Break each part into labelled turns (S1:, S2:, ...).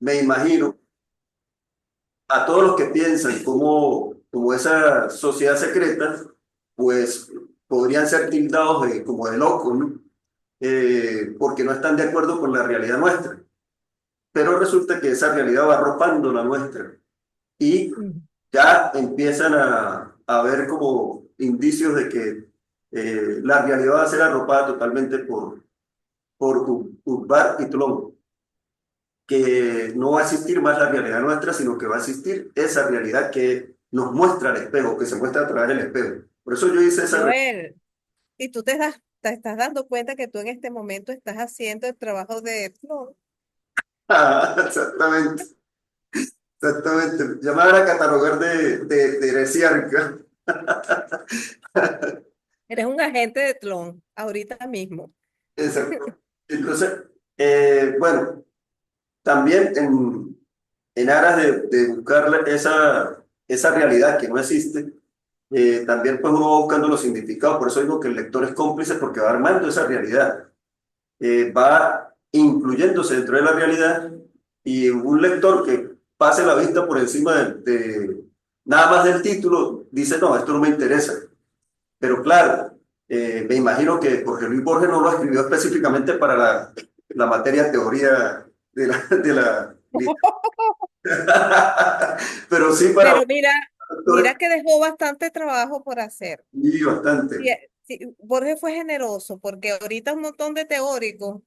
S1: me imagino a todos los que piensan como esa sociedad secreta, pues podrían ser tildados como de locos, ¿no? Porque no están de acuerdo con la realidad nuestra. Pero resulta que esa realidad va arropando la nuestra y
S2: Ujú.
S1: ya empiezan a ver como indicios de que la realidad va a ser arropada totalmente por Urbar y Tlón, que no va a existir más la realidad nuestra, sino que va a existir esa realidad que nos muestra el espejo, que se muestra a través del espejo. Por eso yo hice esa...
S2: Joel, y tú te estás dando cuenta que tú en este momento estás haciendo el trabajo de... No,
S1: Exactamente, exactamente. Ya me van a catalogar de heresiarca.
S2: eres un agente de Tlón, ahorita mismo.
S1: Exacto. Entonces, bueno, también en aras de buscar esa realidad que no existe, también pues uno va buscando los significados. Por eso digo que el lector es cómplice porque va armando esa realidad, va incluyéndose dentro de la realidad y un lector que pase la vista por encima nada más del título, dice, no, esto no me interesa. Pero claro, me imagino que Jorge Luis Borges no lo escribió específicamente para la materia teoría de la pero sí para
S2: Pero
S1: otros
S2: mira
S1: autores
S2: que dejó bastante trabajo por hacer.
S1: y
S2: Sí,
S1: bastante.
S2: sí, Borges fue generoso porque ahorita un montón de teóricos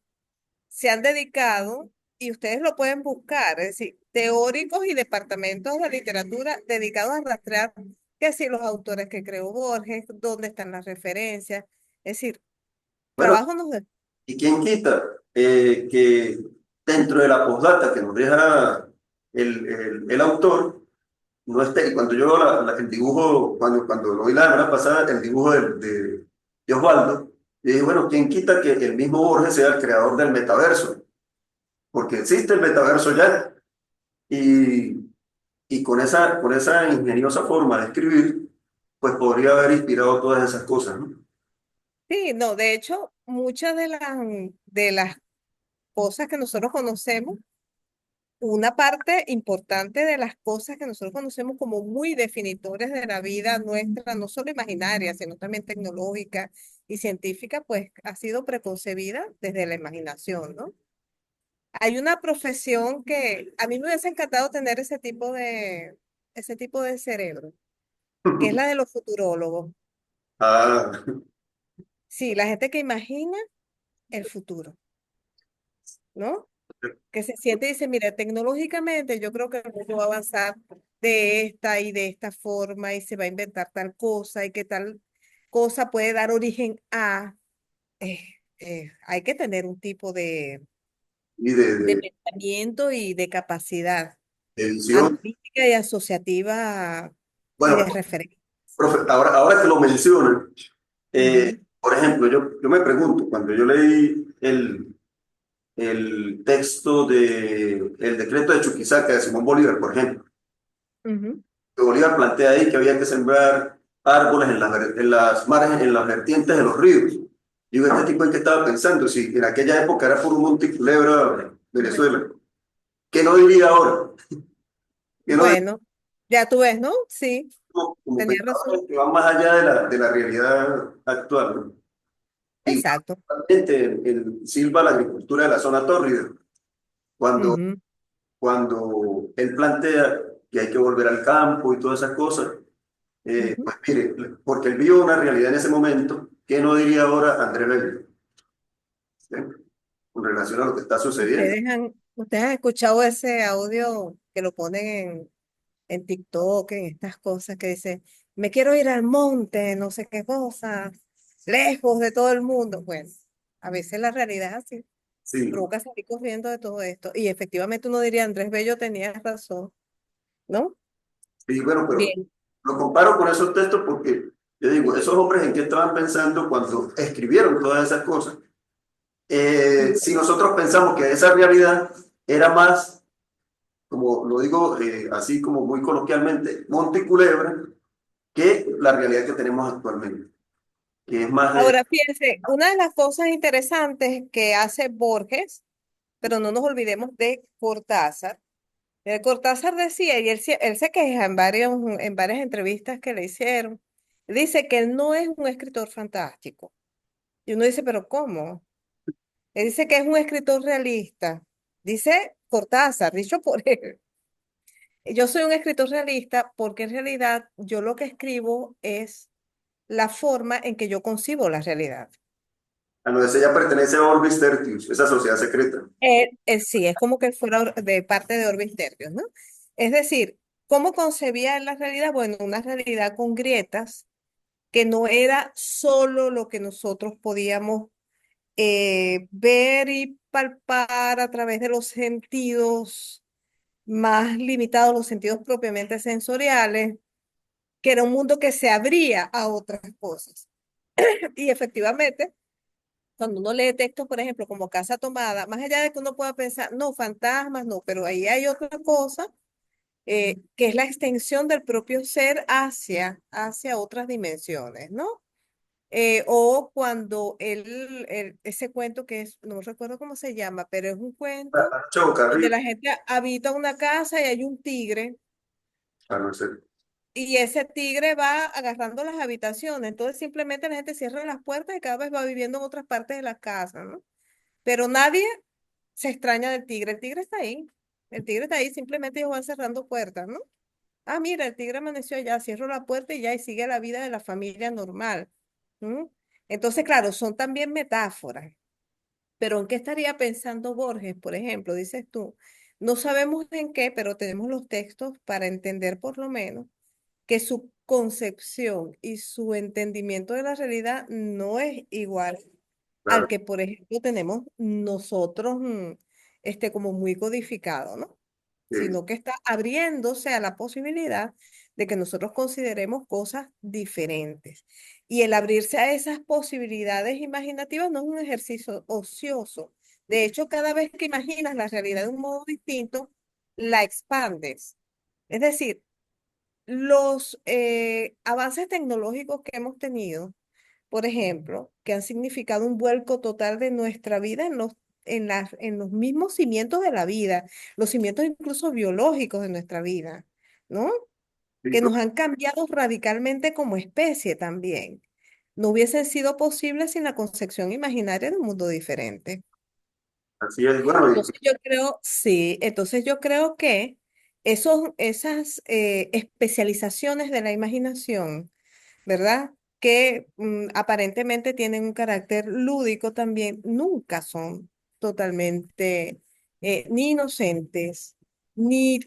S2: se han dedicado, y ustedes lo pueden buscar, es decir, teóricos y departamentos de literatura dedicados a rastrear que si los autores que creó Borges, dónde están las referencias, es decir,
S1: Bueno,
S2: trabajo nos de...
S1: ¿y quién quita que dentro de la postdata que nos deja el autor, no esté, y cuando yo veo el dibujo, cuando lo vi la semana pasada, el dibujo de Osvaldo, y dije, bueno, ¿quién quita que el mismo Borges sea el creador del metaverso? Porque existe el metaverso ya, y, y con esa ingeniosa forma de escribir, pues podría haber inspirado todas esas cosas, ¿no?
S2: Sí, no, de hecho, muchas de las cosas que nosotros conocemos, una parte importante de las cosas que nosotros conocemos como muy definitores de la vida nuestra, no solo imaginaria, sino también tecnológica y científica, pues ha sido preconcebida desde la imaginación, ¿no? Hay una profesión que a mí me hubiese encantado tener ese tipo de cerebro, que es la de los futurólogos.
S1: Ah,
S2: Sí, la gente que imagina el futuro, ¿no? Que se siente y dice, mira, tecnológicamente yo creo que el mundo va a avanzar de esta y de esta forma y se va a inventar tal cosa y que tal cosa puede dar origen a... eh, hay que tener un tipo
S1: y
S2: de pensamiento y de capacidad
S1: de edición.
S2: analítica y asociativa y
S1: Bueno,
S2: de referencia.
S1: profe, ahora que lo mencionan,
S2: Ujú,
S1: por ejemplo, yo me pregunto, cuando yo leí el texto el decreto de Chuquisaca de Simón Bolívar, por ejemplo,
S2: ujú.
S1: que Bolívar plantea ahí que había que sembrar árboles en las márgenes, en las vertientes de los ríos. Digo, este tipo en qué estaba pensando, si en aquella época era por un monte y culebra Venezuela, ¿qué no diría ahora? ¿Qué no diría
S2: Bueno, ya tú ves, ¿no? Sí,
S1: como
S2: tenía razón.
S1: pensadores que van más allá de la realidad actual, ¿no?
S2: Exacto.
S1: Igualmente, en Silva, la agricultura de la zona tórrida, cuando,
S2: Ujú,
S1: cuando él plantea que hay que volver al campo y todas esas cosas,
S2: ujú.
S1: pues mire, porque él vio una realidad en ese momento, ¿qué no diría ahora Andrés Bello? ¿Sí? Con relación a lo que está sucediendo.
S2: Ustedes han escuchado ese audio que lo ponen en TikTok, en estas cosas que dice, me quiero ir al monte, no sé qué cosa, lejos de todo el mundo. Bueno, a veces la realidad es así,
S1: Sí,
S2: provoca salir corriendo de todo esto. Y efectivamente uno diría, Andrés Bello tenía razón, ¿no?
S1: sí, bueno, pero
S2: Bien.
S1: lo comparo con esos textos porque yo digo, esos hombres en qué estaban pensando cuando escribieron todas esas cosas. Si nosotros pensamos que esa realidad era más, como lo digo así como muy coloquialmente, monte y culebra, que la realidad que tenemos actualmente, que es más de...
S2: Ahora, fíjense, una de las cosas interesantes que hace Borges pero no nos olvidemos de Cortázar. Cortázar decía, y él se queja en varias entrevistas que le hicieron, dice que él no es un escritor fantástico. Y uno dice, pero ¿cómo? Él dice que es un escritor realista. Dice Cortázar, dicho por él. Yo soy un escritor realista porque en realidad yo lo que escribo es la forma en que yo concibo la realidad.
S1: A no ser ya pertenece a Orbis Tertius, esa sociedad secreta.
S2: Sí, es como que él fuera de parte de Orbis Tertius, ¿no? Es decir, ¿cómo concebía él la realidad? Bueno, una realidad con grietas que no era solo lo que nosotros podíamos ver y palpar a través de los sentidos más limitados, los sentidos propiamente sensoriales, que era un mundo que se abría a otras cosas. Y efectivamente, cuando uno lee textos, por ejemplo, como Casa Tomada, más allá de que uno pueda pensar, no, fantasmas, no, pero ahí hay otra cosa, que es la extensión del propio ser hacia otras dimensiones, ¿no? O cuando ese cuento que es, no recuerdo cómo se llama, pero es un
S1: La
S2: cuento
S1: noche boca
S2: donde
S1: arriba,
S2: la gente habita una casa y hay un tigre
S1: a no ser.
S2: y ese tigre va agarrando las habitaciones. Entonces simplemente la gente cierra las puertas y cada vez va viviendo en otras partes de la casa, ¿no? Pero nadie se extraña del tigre. El tigre está ahí. El tigre está ahí, simplemente ellos van cerrando puertas, ¿no? Ah, mira, el tigre amaneció allá, cierro la puerta y ya y sigue la vida de la familia normal. ¿Mm? Entonces, claro, son también metáforas. Pero ¿en qué estaría pensando Borges, por ejemplo? Dices tú, no sabemos en qué, pero tenemos los textos para entender por lo menos que su concepción y su entendimiento de la realidad no es igual al
S1: Claro,
S2: que, por ejemplo, tenemos nosotros, como muy codificado, ¿no?
S1: sí.
S2: Sino que está abriéndose a la posibilidad de que nosotros consideremos cosas diferentes. Y el abrirse a esas posibilidades imaginativas no es un ejercicio ocioso. De hecho, cada vez que imaginas la realidad de un modo distinto, la expandes. Es decir, los avances tecnológicos que hemos tenido, por ejemplo, que han significado un vuelco total de nuestra vida en los mismos cimientos de la vida, los cimientos incluso biológicos de nuestra vida, ¿no?
S1: Sí,
S2: Que nos han cambiado radicalmente como especie también. No hubiesen sido posibles sin la concepción imaginaria de un mundo diferente.
S1: así es. Bueno,
S2: Entonces yo creo, sí, entonces yo creo que esas especializaciones de la imaginación, ¿verdad? Que aparentemente tienen un carácter lúdico también, nunca son totalmente ni inocentes, ni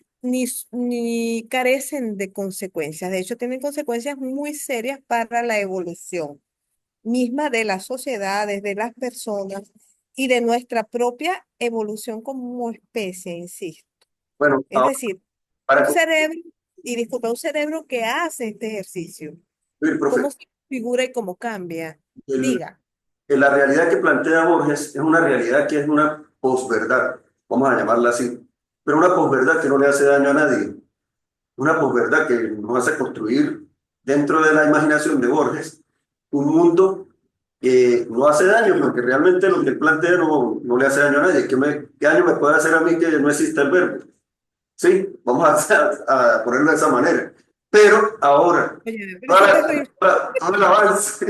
S2: carecen de consecuencias. De hecho, tienen consecuencias muy serias para la evolución misma de las sociedades, de las personas y de nuestra propia evolución como especie, insisto.
S1: bueno,
S2: Es
S1: ahora
S2: decir, un
S1: para
S2: cerebro, y disculpa, un cerebro que hace este ejercicio,
S1: concluir, profe,
S2: cómo se figura y cómo cambia.
S1: el-
S2: Diga.
S1: la realidad que plantea Borges es una realidad que es una posverdad, vamos a llamarla así, pero una posverdad que no le hace daño a nadie, una posverdad que nos hace construir dentro de la imaginación de Borges un mundo que no hace daño, porque realmente lo que él plantea no le hace daño a nadie. ¿Qué daño me puede hacer a mí que no exista el verbo? Sí, vamos a ponerlo de esa manera. Pero ahora,
S2: Oye, pero eso es terrible.
S1: todo el avance,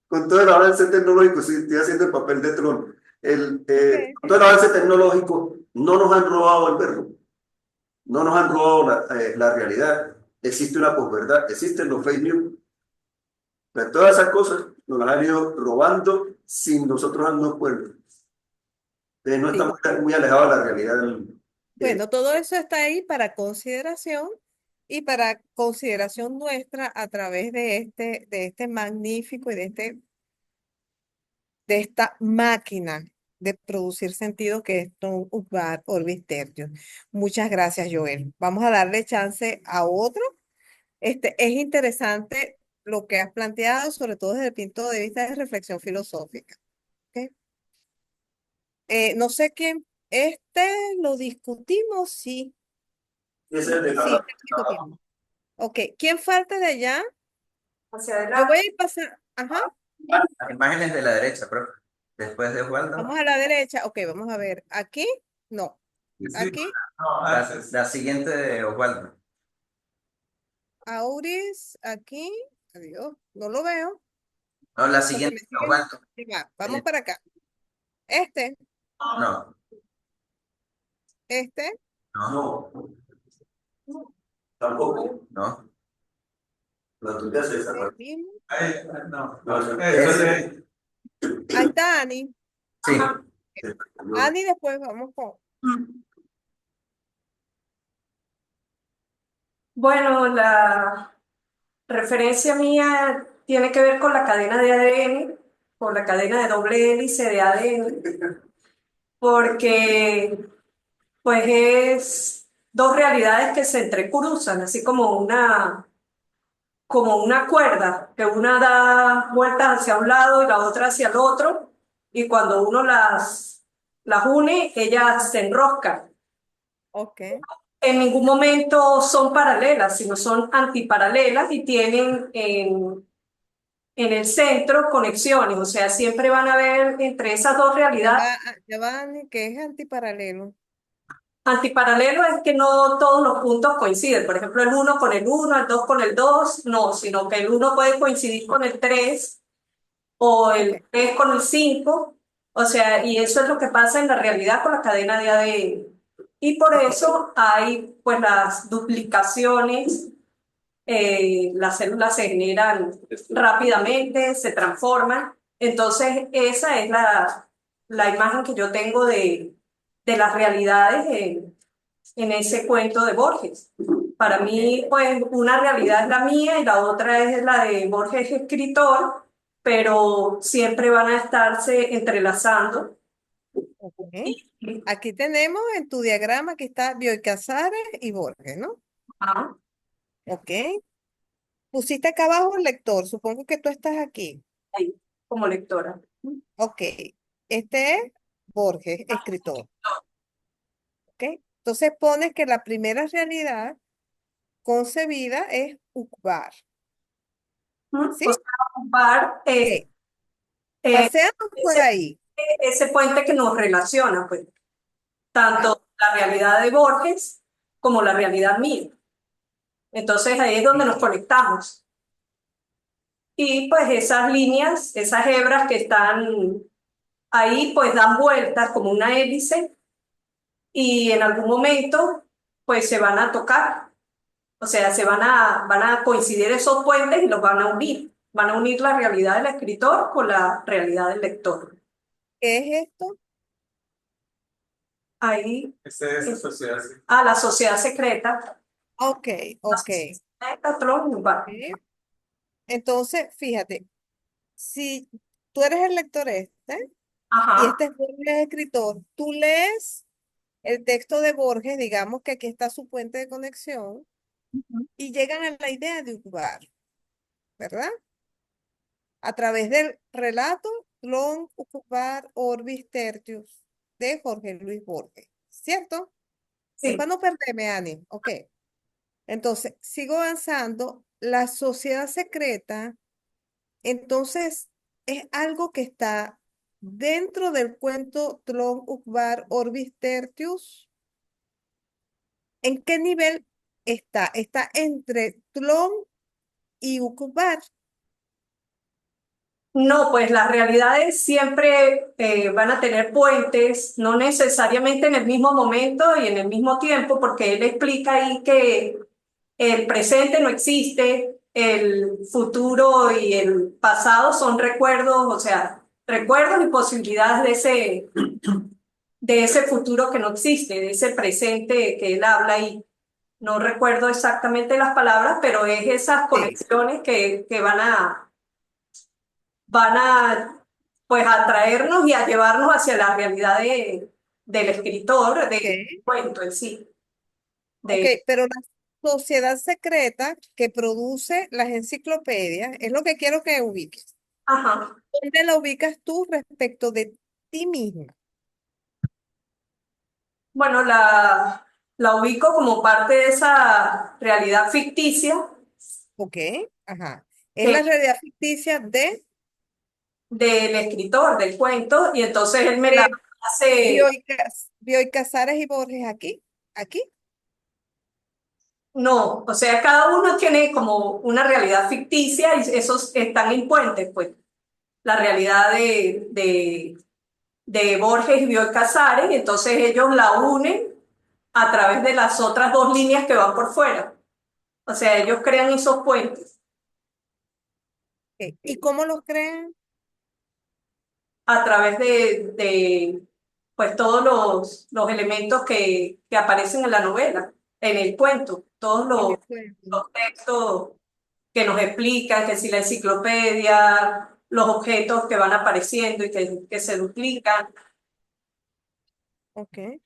S1: con todo el avance tecnológico, sí, estoy haciendo el papel de trono.
S2: Ok.
S1: Con todo el avance tecnológico, no nos han robado el verbo, no nos han robado la realidad. Existe una posverdad, existen los fake news. Pero todas esas cosas nos las han ido robando sin nosotros darnos cuenta. Entonces, no
S2: Sí.
S1: estamos muy alejados de la realidad. Eh,
S2: Bueno, todo eso está ahí para consideración y para consideración nuestra a través de este magnífico y de esta máquina de producir sentido que es Tom Ubar Orbis Tertius. Muchas gracias, Joel. Vamos a darle chance a otro. Es interesante lo que has planteado, sobre todo desde el punto de vista de reflexión filosófica. ¿Ok? No sé quién, lo discutimos, sí,
S1: ese es de
S2: sí,
S1: la,
S2: este lo discutimos. Ok, ¿quién falta de allá?
S3: Hacia
S2: Yo voy
S3: adelante.
S2: a ir pasar, ajá,
S3: Las imágenes de la derecha, profe. Después de Osvaldo,
S2: Vamos a la derecha. Ok, vamos a ver. Aquí, no.
S4: Sí,
S2: Aquí,
S4: no,
S3: la siguiente de Osvaldo.
S2: Auris, aquí. Adiós, no lo veo.
S3: No, la
S2: Porque
S3: siguiente
S2: me
S3: de
S2: siguen.
S3: Osvaldo.
S2: Ya, vamos para acá. Este,
S3: No,
S2: este,
S3: no,
S1: No, tampoco.
S3: no.
S1: La tuya es esa,
S2: el
S1: ¿no?
S2: mismo.
S4: no.
S1: No,
S4: Eso
S3: Ese.
S4: es.
S2: Ahí está Ani.
S3: Sí.
S1: no.
S2: Ani, después vamos con.
S5: Bueno, la referencia mía tiene que ver con la cadena de ADN, con la cadena de doble hélice de ADN, porque pues es dos realidades que se entrecruzan, así como una cuerda, que una da vueltas hacia un lado y la otra hacia el otro, y cuando uno las une, ellas se enroscan.
S2: Ok.
S5: En ningún momento son paralelas, sino son antiparalelas y tienen en el centro conexiones, o sea, siempre van a haber entre esas dos realidades.
S2: Ya va, Ani, que es antiparalelo.
S5: Antiparalelo es que no todos los puntos coinciden, por ejemplo, el uno con el uno, el 2 con el 2, no, sino que el uno puede coincidir con el 3 o
S2: Ok.
S5: el 3 con el 5, o sea, y eso es lo que pasa en la realidad con la cadena de ADN. Y por
S2: Ok.
S5: eso hay pues las duplicaciones, las células se generan rápidamente, se transforman. Entonces, esa es la imagen que yo tengo de las realidades en ese cuento de Borges. Para
S2: Ok.
S5: mí, pues, una realidad es la mía y la otra es la de Borges, escritor, pero siempre van a estarse entrelazando.
S2: Ok. Aquí tenemos en tu diagrama que está Bioy Casares y Borges, ¿no?
S5: Ajá,
S2: Ok. Pusiste acá abajo el lector. Supongo que tú estás aquí.
S5: ahí, como lectora.
S2: Ok. Este es Borges, escritor. Ok. Entonces pones que la primera realidad concebida es Ukbar.
S5: Ujú.
S2: ¿Sí?
S5: O sea, ocupar
S2: Ok.
S5: eh,
S2: Paseamos por
S5: ese,
S2: ahí.
S5: ese puente que nos relaciona, pues, tanto la realidad de Borges como la realidad mía. Entonces ahí es donde nos conectamos. Y pues esas líneas, esas hebras que están ahí, pues dan vueltas como una hélice y en algún momento, pues se van a tocar. O sea, van a coincidir esos puentes y los van a unir. Van a unir la realidad del escritor con la realidad del lector.
S2: ¿Qué es esto?
S5: Ahí,
S4: Esa es sociedad.
S5: la sociedad secreta.
S2: Ok,
S5: La
S2: ok.
S5: sociedad secreta, Tron, va.
S2: ¿Sí? Entonces, fíjate, si tú eres el lector este y
S5: Ajá.
S2: este es Borges escritor, tú lees el texto de Borges, digamos que aquí está su puente de conexión, y llegan a la idea de Ukbar, ¿verdad? A través del relato Long Ukbar Orbis Tertius de Jorge Luis Borges, ¿cierto? Es
S5: Sí.
S2: para no perderme, Ani. Ok. Entonces, sigo avanzando. La sociedad secreta, entonces, es algo que está dentro del cuento Tlon Ukbar Orbis Tertius. ¿En qué nivel está? Está entre Tlon y Ukbar.
S5: No, pues las realidades siempre van a tener puentes, no necesariamente en el mismo momento y en el mismo tiempo, porque él explica ahí que el presente no existe, el futuro y el pasado son recuerdos, o sea, recuerdos y posibilidades de ese futuro que no existe, de ese presente que él habla ahí. No recuerdo exactamente las palabras, pero es esas
S2: Sí.
S5: conexiones que van a, pues, a atraernos y a llevarnos hacia la realidad del escritor,
S2: Ok,
S5: del cuento en sí.
S2: ok,
S5: De,
S2: pero la sociedad secreta que produce las enciclopedias es lo que quiero que ubiques.
S5: ajá.
S2: ¿Dónde la ubicas tú respecto de ti misma?
S5: Bueno, la ubico como parte de esa realidad ficticia
S2: Ok, ajá. Es la
S5: que
S2: realidad ficticia de.
S5: del escritor del cuento, y entonces él me la
S2: Eh,
S5: hace.
S2: Bioy Casares y Borges aquí.
S5: No, o sea, cada uno tiene como una realidad ficticia y esos están en puentes, pues. La realidad de Borges y Bioy Casares, y entonces ellos la unen a través de las otras dos líneas que van por fuera. O sea, ellos crean esos puentes
S2: Ok. ¿Y cómo los crean?
S5: a través pues todos los elementos que aparecen en la novela, en el cuento, todos
S2: En el cuento.
S5: los textos que nos explican, que si la enciclopedia, los objetos que van apareciendo y que se duplican,
S2: Ok.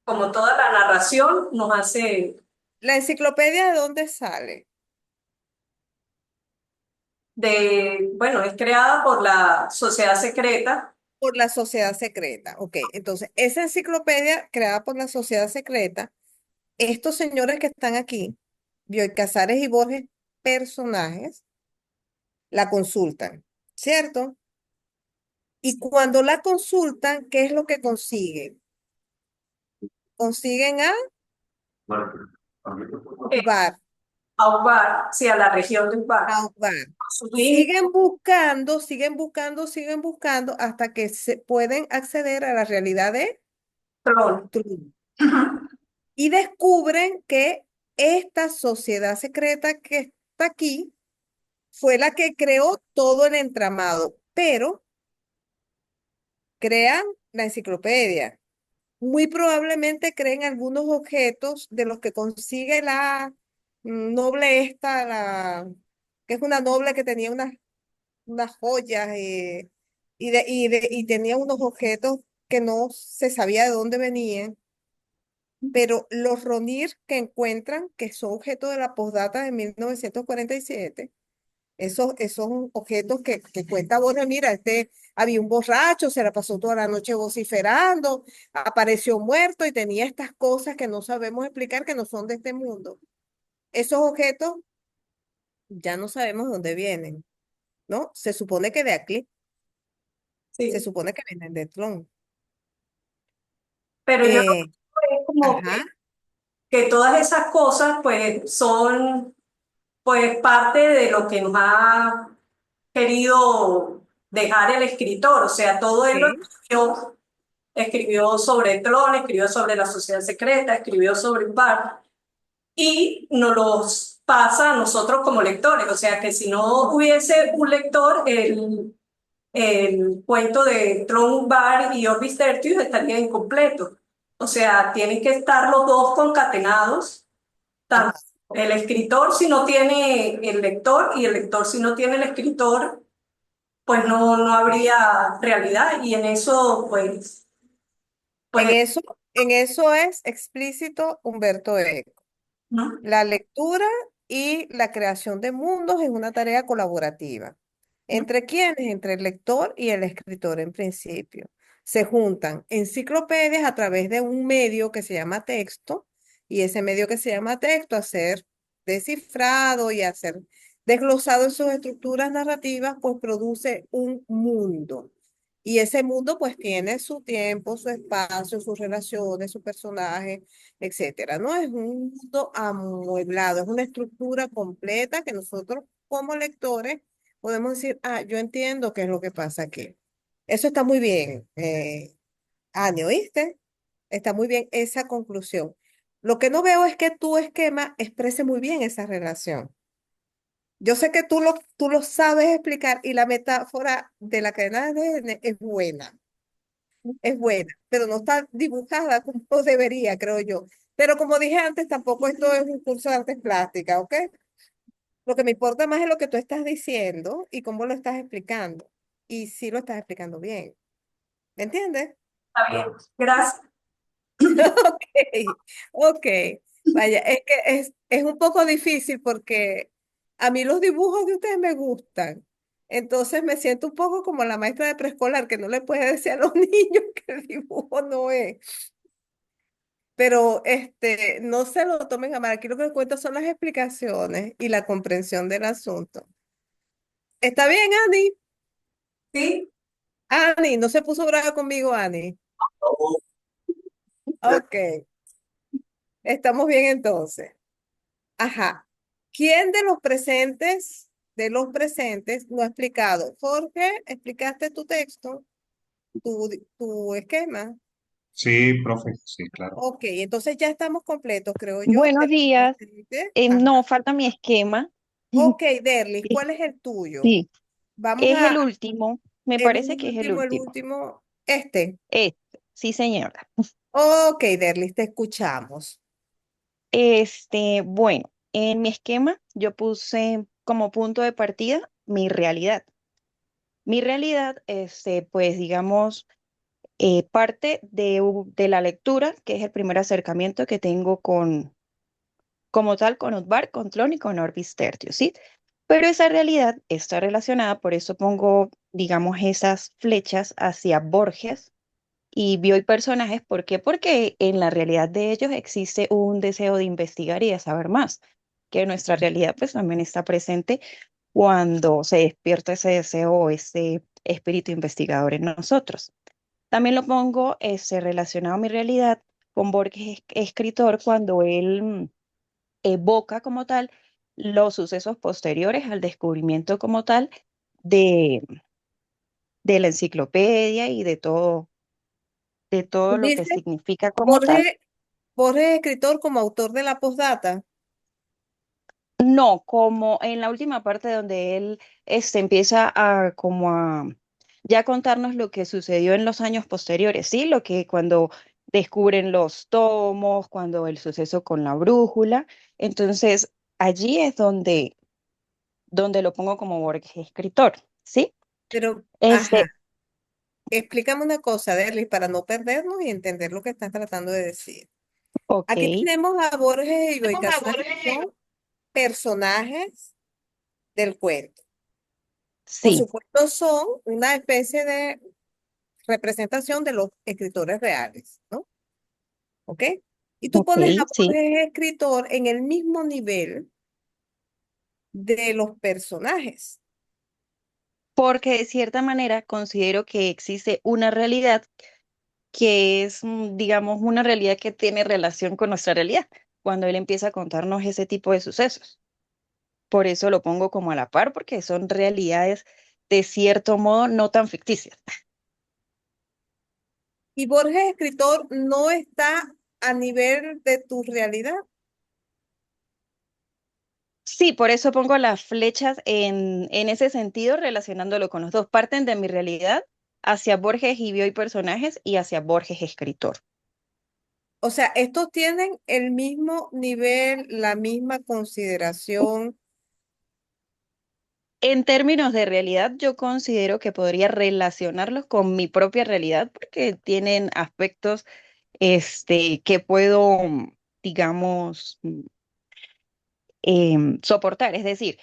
S5: como toda la narración nos hace
S2: ¿La enciclopedia de dónde sale?
S5: bueno, es creada por la sociedad secreta.
S2: Por la sociedad secreta. Ok, entonces, esa enciclopedia creada por la sociedad secreta, estos señores que están aquí, Bioy Casares y Borges, personajes, la consultan, ¿cierto? Y cuando la consultan, ¿qué es lo que consiguen? Consiguen a
S5: eh,
S2: Ubar,
S5: a Ubar, sí, a la región de Ubar.
S2: a Ubar.
S5: Su vínculo,
S2: Siguen buscando, siguen buscando, siguen buscando hasta que se pueden acceder a la realidad de Trump. Y descubren que esta sociedad secreta que está aquí fue la que creó todo el entramado, pero crean la enciclopedia. Muy probablemente creen algunos objetos de los que consigue la noble esta, que es una noble que tenía unas joyas y tenía unos objetos que no se sabía de dónde venían. Pero los RONIR que encuentran, que son objetos de la postdata de 1947, esos objetos que cuenta Borges, mira, había un borracho, se la pasó toda la noche vociferando, apareció muerto y tenía estas cosas que no sabemos explicar, que no son de este mundo. Esos objetos ya no sabemos dónde vienen, ¿no? Se supone que de aquí, se
S5: sí,
S2: supone que vienen de Tron.
S5: pero yo lo
S2: Eh,
S5: que veo es como
S2: ajá,
S5: que todas esas cosas pues son pues parte de lo que nos ha querido dejar el escritor, o sea, todo él lo
S2: sí,
S5: escribió, escribió sobre Tron, escribió sobre la sociedad secreta, escribió sobre Bar y nos los pasa a nosotros como lectores, o sea, que si no hubiese un lector, el cuento de Tron Bar y Orbis Tertius estaría incompleto. O sea, tienen que estar los dos concatenados, tanto
S2: ajá.
S5: el escritor si no tiene el lector y el lector si no tiene el escritor, pues no habría realidad y en eso
S2: En
S5: pues,
S2: eso, en eso es explícito Humberto Eco.
S5: ¿no?
S2: La lectura y la creación de mundos es una tarea colaborativa.
S5: ¿No?
S2: ¿Entre quiénes? Entre el lector y el escritor en principio. Se juntan enciclopedias a través de un medio que se llama texto y ese medio que se llama texto hacer descifrado y hacer desglosado en sus estructuras narrativas, pues produce un mundo. Y ese mundo pues tiene su tiempo, su espacio, sus relaciones, su personaje, etcétera, ¿no? Es un mundo amueblado, es una estructura completa que nosotros como lectores podemos decir, ah, yo entiendo qué es lo que pasa aquí. Eso está muy bien, Ani, ¿oíste? Está muy bien esa conclusión. Lo que no veo es que tu esquema exprese muy bien esa relación. Yo sé que tú lo sabes explicar y la metáfora de la cadena de ADN es buena, pero no está dibujada como debería, creo yo. Pero como dije antes, tampoco esto es un curso de artes plásticas, ¿ok? Lo que me importa más es lo que tú estás diciendo y cómo lo estás explicando. Y si lo estás explicando bien. ¿Me entiendes?
S5: Está bien, gracias.
S2: Ok, ok. Vaya, es que es un poco difícil porque a mí los dibujos de ustedes me gustan. Entonces me siento un poco como la maestra de preescolar que no le puede decir a los niños que el dibujo no es. Pero no se lo tomen a mal. Aquí lo que cuento son las explicaciones y la comprensión del asunto. ¿Está bien, Andy?
S5: ¿Sí?
S2: Ani, no se puso brava conmigo, Ani. Ok, estamos bien entonces. Ajá. ¿Quién de los presentes, no ha explicado? Jorge, ¿explicaste tu texto, tu esquema?
S6: Sí, profe, sí, claro.
S2: Ok, entonces ya estamos completos, creo yo.
S7: Buenos
S2: De los
S7: días.
S2: presentes. Ajá.
S7: No, falta mi esquema.
S2: Ok, Derlis, ¿cuál es el tuyo?
S7: Sí,
S2: Vamos
S7: es
S2: a
S7: el último. Me
S2: el
S7: parece que es el
S2: último, el
S7: último.
S2: último, este.
S7: Sí, señora.
S2: Ok, Derlis, te escuchamos.
S7: Bueno, en mi esquema yo puse como punto de partida mi realidad. Mi realidad, pues digamos, parte de la lectura, que es el primer acercamiento que tengo como tal con Utbar, con Tlön y con Orbis Tertius, ¿sí? Pero esa realidad está relacionada, por eso pongo, digamos, esas flechas hacia Borges y Bioy personajes. ¿Por qué? Porque en la realidad de ellos existe un deseo de investigar y de saber más, que nuestra realidad pues también está presente cuando se despierta ese deseo o ese espíritu investigador en nosotros. También lo pongo relacionado a mi realidad con Borges, escritor, cuando él evoca como tal los sucesos posteriores al descubrimiento como tal de, de la enciclopedia y de
S2: Tú
S7: todo lo que
S2: dices
S7: significa como tal.
S2: Borges, Borges es escritor como autor de la postdata.
S7: No, como en la última parte donde él empieza a como a ya contarnos lo que sucedió en los años posteriores, ¿sí? Lo que cuando descubren los tomos, cuando el suceso con la brújula. Entonces, allí es donde lo pongo como Borges escritor, ¿sí?
S2: Pero, ajá,
S7: Este,
S2: explícame una cosa, Derlis, para no perdernos y entender lo que estás tratando de decir.
S7: ok,
S2: Aquí tenemos a Borges y Bioy Casares, que son personajes del cuento. Por
S7: sí,
S2: supuesto, son una especie de representación de los escritores reales, ¿no? ¿Ok? Y tú
S7: ok,
S2: pones a
S7: sí.
S2: Borges escritor en el mismo nivel de los personajes.
S7: Porque de cierta manera considero que existe una realidad que es, digamos, una realidad que tiene relación con nuestra realidad, cuando él empieza a contarnos ese tipo de sucesos. Por eso lo pongo como a la par, porque son realidades de cierto modo no tan ficticias.
S2: Y Borges escritor no está a nivel de tu realidad.
S7: Sí, por eso pongo las flechas en ese sentido, relacionándolo con los dos. Parten de mi realidad hacia Borges y Bioy personajes y hacia Borges escritor.
S2: O sea, estos tienen el mismo nivel, la misma consideración.
S7: En términos de realidad, yo considero que podría relacionarlos con mi propia realidad porque tienen aspectos que puedo, digamos, soportar. Es decir,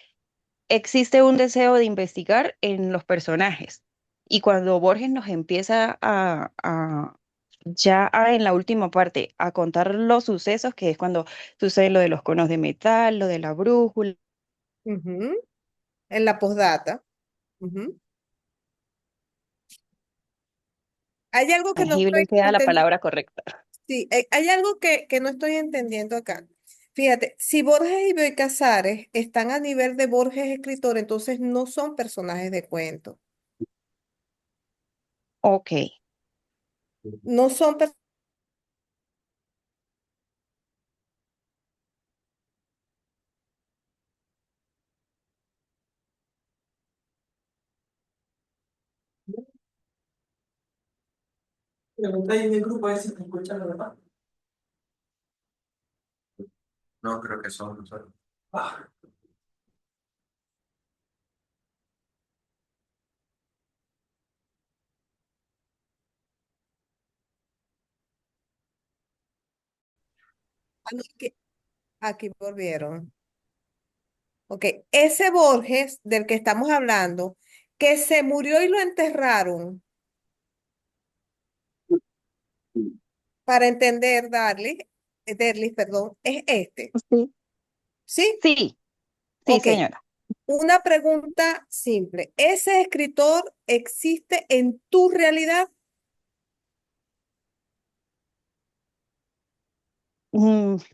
S7: existe un deseo de investigar en los personajes. Y cuando Borges nos empieza en la última parte, a contar los sucesos, que es cuando sucede lo de los conos de metal, lo de la brújula,
S2: Ujú. En la postdata. Ujú. Hay algo que no
S7: tangible
S2: estoy
S7: sea la
S2: entendiendo.
S7: palabra correcta.
S2: Sí, hay algo que no estoy entendiendo acá. Fíjate, si Borges y Bioy Casares están a nivel de Borges escritor, entonces no son personajes de cuento.
S7: Ok.
S2: No son
S4: Pregunta ahí en el grupo a ver si te escuchan los demás.
S3: No, creo que son solo.
S4: Ah,
S2: aquí volvieron. Ok, ese Borges del que estamos hablando, que se murió y lo enterraron, para entender, Derlis, perdón, es este.
S7: Sí,
S2: ¿Sí?
S7: sí, sí,
S2: Ok,
S7: señora.
S2: Una pregunta simple. ¿Ese escritor existe en tu realidad?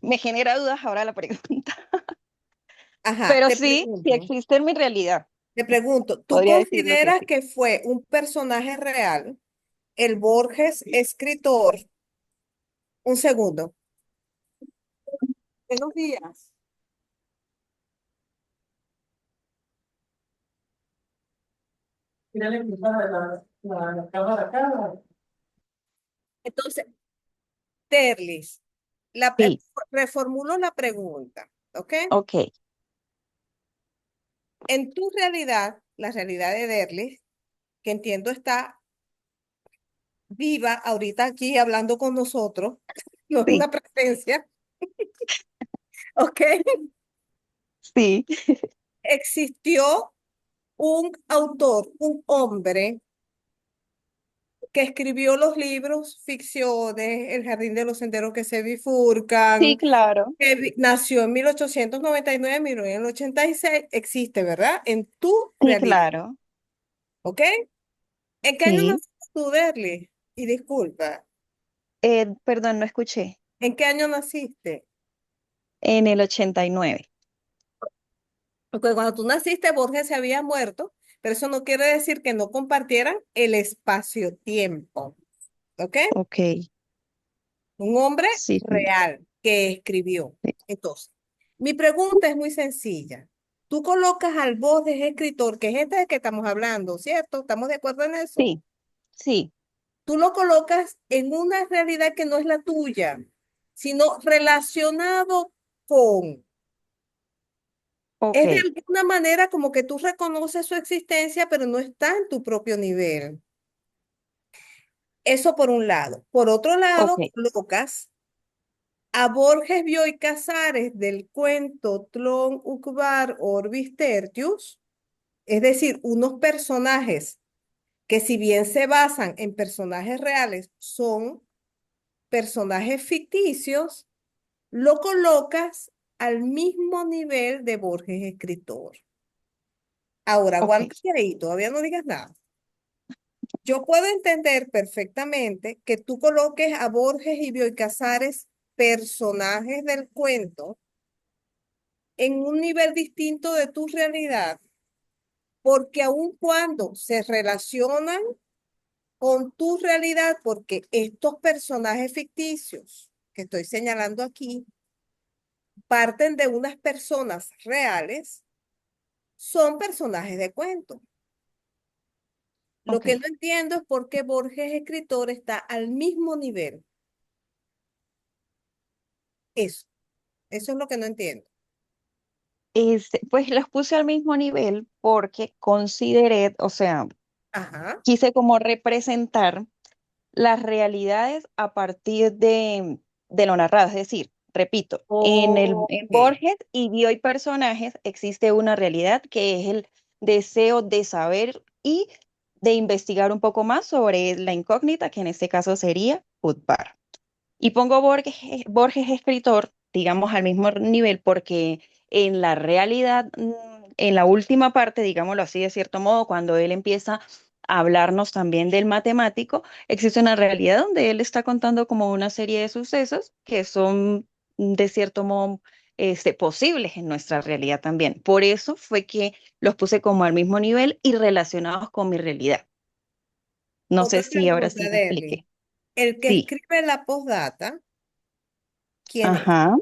S7: Me genera dudas ahora la pregunta,
S2: Ajá,
S7: pero sí, sí existe en mi realidad,
S2: te pregunto, ¿tú
S7: podría decirlo que
S2: consideras
S7: sí.
S2: que fue un personaje real, el Borges escritor? Un segundo. Buenos días.
S4: Tírale cruzada la cámara acá.
S2: Entonces, Terlis,
S7: Sí,
S2: reformulo la pregunta, ¿ok?
S7: ok,
S2: En tu realidad, la realidad de Derlis, que entiendo está viva ahorita aquí hablando con nosotros, no es
S7: sí,
S2: una presencia, ¿ok?
S7: sí,
S2: Existió un autor, un hombre que escribió los libros, ficciones, El jardín de los senderos que se
S7: sí,
S2: bifurcan,
S7: claro,
S2: que nació en 1899, murió en el 86, existe, ¿verdad? En tu
S7: sí,
S2: realidad,
S7: claro,
S2: ¿ok? ¿En qué año
S7: sí.
S2: naciste tú, Derly? Y disculpa,
S7: Perdón, no escuché.
S2: ¿en qué año naciste?
S7: En el 89.
S2: Porque cuando tú naciste, Borges se había muerto, pero eso no quiere decir que no compartieran el espacio-tiempo, ¿ok?
S7: Ok,
S2: Un hombre
S7: sí, sí,
S2: real que escribió.
S7: sí,
S2: Entonces, mi pregunta es muy sencilla. Tú colocas al Borges escritor, que es este de que estamos hablando, ¿cierto? ¿Estamos de acuerdo en eso?
S7: sí, sí,
S2: Tú lo colocas en una realidad que no es la tuya, sino relacionado con.
S7: ok,
S2: Es de alguna manera como que tú reconoces su existencia, pero no está en tu propio nivel. Eso por un lado. Por otro
S7: ok,
S2: lado, colocas a Borges Bioy Casares del cuento Tlón Ucbar Orbis Tertius, es decir, unos personajes que si bien se basan en personajes reales, son personajes ficticios, lo colocas al mismo nivel de Borges escritor. Ahora,
S7: ok,
S2: aguántate ahí, todavía no digas nada. Yo puedo entender perfectamente que tú coloques a Borges y Bioy Casares personajes del cuento en un nivel distinto de tu realidad, porque aun cuando se relacionan con tu realidad, porque estos personajes ficticios que estoy señalando aquí parten de unas personas reales, son personajes de cuento. Lo
S7: ok.
S2: que no entiendo es por qué Borges escritor está al mismo nivel. Eso, eso es lo que no entiendo.
S7: Pues los puse al mismo nivel porque consideré, o sea,
S2: Ajá.
S7: quise como representar las realidades a partir de lo narrado. Es decir, repito, en
S2: Ok.
S7: Borges y Bioy personajes existe una realidad que es el deseo de saber y de investigar un poco más sobre la incógnita, que en este caso sería Putbar. Y pongo Borges escritor, digamos, al mismo nivel, porque en la realidad, en la última parte, digámoslo así, de cierto modo, cuando él empieza a hablarnos también del matemático, existe una realidad donde él está contando como una serie de sucesos que son, de cierto modo, posibles en nuestra realidad también. Por eso fue que los puse como al mismo nivel y relacionados con mi realidad. No sé
S2: Otra
S7: si ahora sí
S2: pregunta,
S7: me
S2: Derly.
S7: expliqué.
S2: El que
S7: Sí,
S2: escribe la postdata, ¿quién es?
S7: ajá.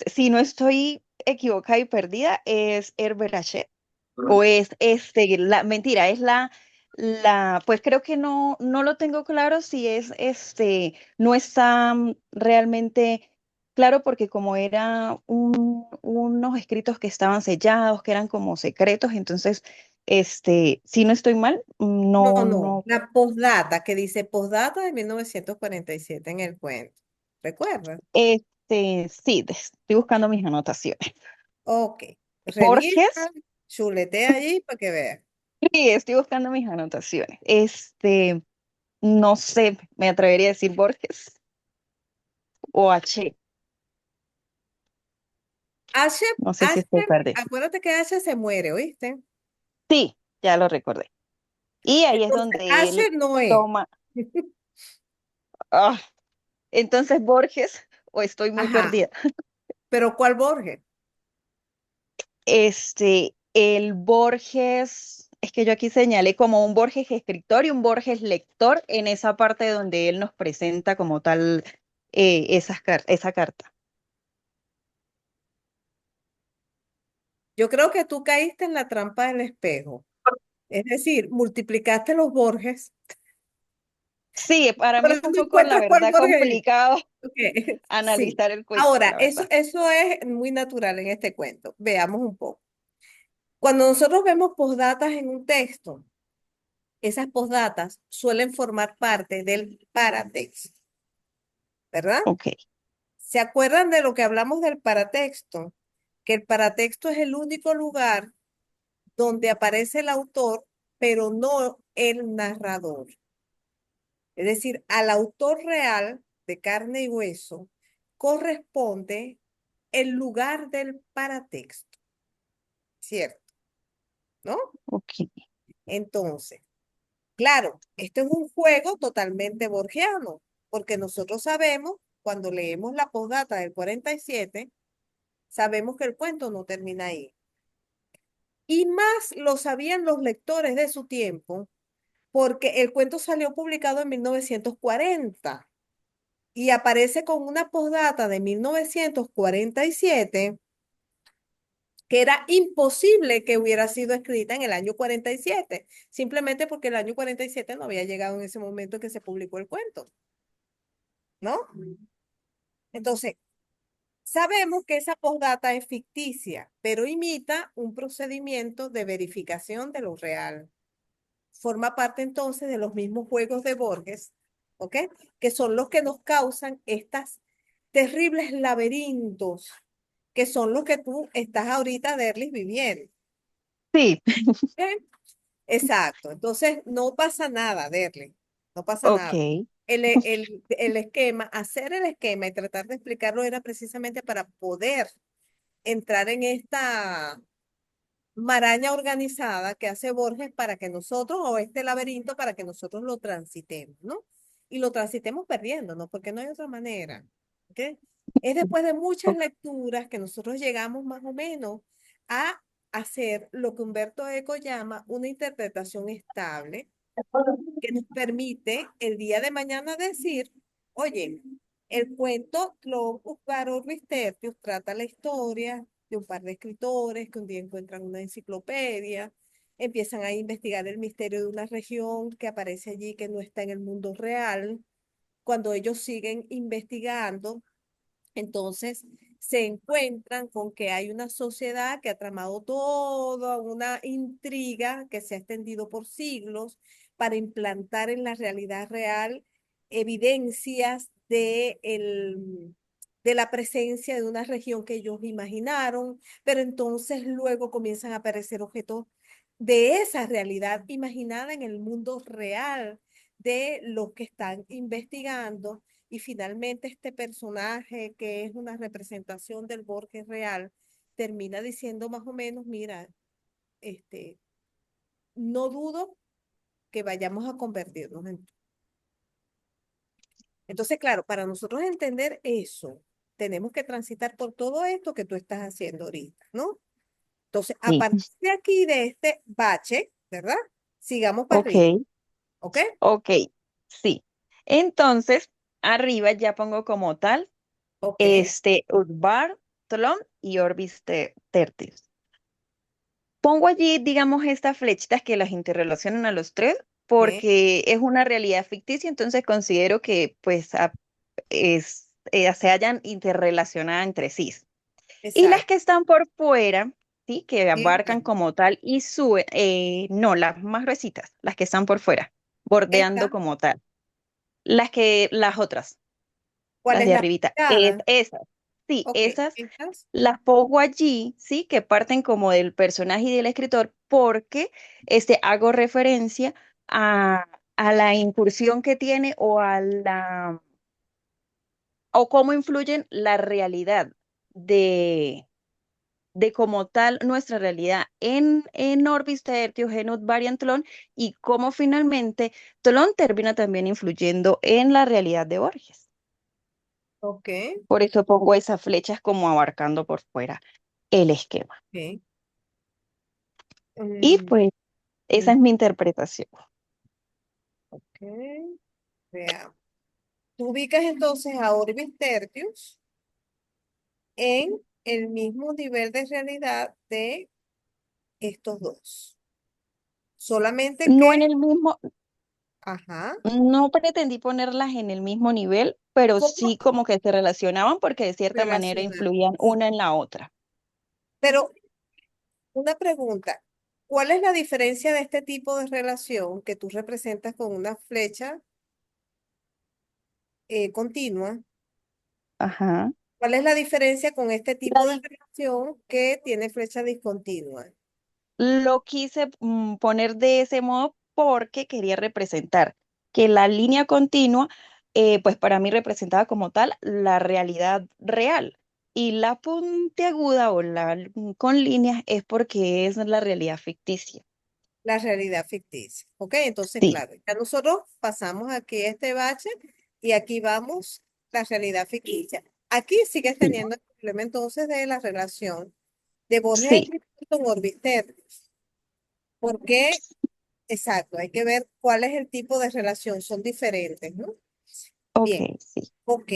S7: Si no estoy equivocada y perdida, es Herbert Hachette. O es mentira, es pues creo que no lo tengo claro si es no está realmente claro porque como era unos escritos que estaban sellados, que eran como secretos, entonces, si no estoy mal,
S2: No,
S7: no,
S2: no,
S7: no,
S2: la postdata, que dice postdata de 1947 en el cuento. ¿Recuerdas?
S7: sí, estoy buscando mis anotaciones.
S2: Ok. Revisa,
S7: Borges.
S2: chuletea allí para que veas.
S7: Sí, estoy buscando mis anotaciones. No sé, me atrevería a decir Borges o H.
S2: H,
S7: No sé si
S2: H,
S7: estoy perdida.
S2: acuérdate que H se muere, ¿oíste?
S7: Sí, ya lo recordé. Y ahí es
S2: Entonces,
S7: donde
S2: H
S7: él
S2: no es.
S7: toma. Ah, entonces Borges, o estoy muy
S2: Ajá,
S7: perdida.
S2: pero ¿cuál Borges?
S7: El Borges, es que yo aquí señalé como un Borges escritor y un Borges lector en esa parte donde él nos presenta como tal esa carta.
S2: Yo creo que tú caíste en la trampa del espejo. Es decir, multiplicaste los Borges,
S7: Sí, para mí
S2: pero
S7: fue un
S2: no
S7: poco, la
S2: encuentras cuál
S7: verdad,
S2: Borges es.
S7: complicado
S2: Ok, sí.
S7: analizar el cuento,
S2: Ahora,
S7: la
S2: eso,
S7: verdad.
S2: eso es muy natural en este cuento. Veamos un poco. Cuando nosotros vemos postdatas en un texto, esas postdatas suelen formar parte del paratexto, ¿verdad?
S7: Ok,
S2: ¿Se acuerdan de lo que hablamos del paratexto? Que el paratexto es el único lugar donde aparece el autor, pero no el narrador. Es decir, al autor real de carne y hueso corresponde el lugar del paratexto, ¿cierto? ¿No?
S7: ok.
S2: Entonces, claro, esto es un juego totalmente borgiano, porque nosotros sabemos, cuando leemos la postdata del 47, sabemos que el cuento no termina ahí. Y más lo sabían los lectores de su tiempo, porque el cuento salió publicado en 1940 y aparece con una postdata de 1947 que era imposible que hubiera sido escrita en el año 47, simplemente porque el año 47 no había llegado en ese momento en que se publicó el cuento, ¿no? Entonces, sabemos que esa postdata es ficticia, pero imita un procedimiento de verificación de lo real. Forma parte entonces de los mismos juegos de Borges, ¿ok? Que son los que nos causan estas terribles laberintos, que son los que tú estás ahorita, Derlis, viviendo.
S7: Sí,
S2: ¿Ok? Exacto. Entonces, no pasa nada, Derlis, no pasa
S7: ok.
S2: nada. El esquema, hacer el esquema y tratar de explicarlo era precisamente para poder entrar en esta maraña organizada que hace Borges para que nosotros, o este laberinto, para que nosotros lo transitemos, ¿no? Y lo transitemos perdiéndonos, porque no hay otra manera, ¿ok? Es después de muchas
S7: O-
S2: lecturas que nosotros llegamos más o menos a hacer lo que Humberto Eco llama una interpretación estable, que nos permite el día de mañana decir, oye, el cuento Claude Ruiz-Tertius trata la historia de un par de escritores que un día encuentran una enciclopedia, empiezan a investigar el misterio de una región que aparece allí que no está en el mundo real. Cuando ellos siguen investigando, entonces se encuentran con que hay una sociedad que ha tramado toda una intriga que se ha extendido por siglos para implantar en la realidad real evidencias de la presencia de una región que ellos imaginaron, pero entonces luego comienzan a aparecer objetos de esa realidad imaginada en el mundo real de los que están investigando y finalmente este personaje, que es una representación del Borges real, termina diciendo más o menos, mira, este, no dudo que vayamos a convertirnos en... Entonces, claro, para nosotros entender eso, tenemos que transitar por todo esto que tú estás haciendo ahorita, ¿no? Entonces, a
S7: Sí,
S2: partir de aquí, de este bache, ¿verdad? Sigamos para arriba,
S7: ok,
S2: ¿ok?
S7: ok, sí. Entonces, arriba ya pongo como tal
S2: Ok,
S7: Udvar, Tlön y Orbis Tertius. Pongo allí, digamos, estas flechitas que las interrelacionan a los tres
S2: ok,
S7: porque es una realidad ficticia, entonces considero que pues se hayan interrelacionado entre sí. Y las
S2: exacto.
S7: que están por fuera, ¿sí? Que
S2: Sí,
S7: abarcan como tal y suben, no, las más gruesitas, las que están por fuera, bordeando
S2: esta,
S7: como tal. Las otras,
S2: ¿cuál
S7: las
S2: es
S7: de
S2: la
S7: arribita,
S2: picada?
S7: esas, sí,
S2: Ok,
S7: esas
S2: estas.
S7: las pongo allí, sí, que parten como del personaje y del escritor, porque hago referencia a, a la incursión que tiene o cómo influyen la realidad de, de como tal nuestra realidad en Orbis Tertius, en Udvari Tlön, y cómo finalmente Tlön termina también influyendo en la realidad de Borges.
S2: Ok,
S7: Por eso pongo esas flechas como abarcando por fuera el esquema.
S2: ok.
S7: Y
S2: Mm,
S7: pues esa es mi interpretación.
S2: ok, veamos. Tú ubicas entonces a Orbis Tertius en el mismo nivel de realidad de estos dos. Solamente
S7: No en
S2: que,
S7: el mismo,
S2: ajá,
S7: no pretendí ponerlas en el mismo nivel, pero
S2: ¿cómo
S7: sí como que se relacionaban porque de cierta manera
S2: relacionar?
S7: influían una en la otra.
S2: Pero una pregunta, ¿cuál es la diferencia de este tipo de relación que tú representas con una flecha continua?
S7: Ajá.
S2: ¿Cuál es la diferencia con este
S7: La
S2: tipo de
S7: di-
S2: relación que tiene flecha discontinua?
S7: Lo quise poner de ese modo porque quería representar que la línea continua, pues para mí representaba como tal la realidad real. Y la puntiaguda o con líneas es porque es la realidad ficticia.
S2: La realidad ficticia. ¿Ok? Entonces,
S7: Sí,
S2: claro, ya nosotros pasamos aquí este bache y aquí vamos la realidad ficticia. Aquí sigues
S7: sí,
S2: teniendo el problema entonces de la relación de Borges
S7: sí.
S2: con Orbiterrius. ¿Por qué? Exacto, hay que ver cuál es el tipo de relación, son diferentes, ¿no?
S7: Ok,
S2: Bien,
S7: sí.
S2: ok,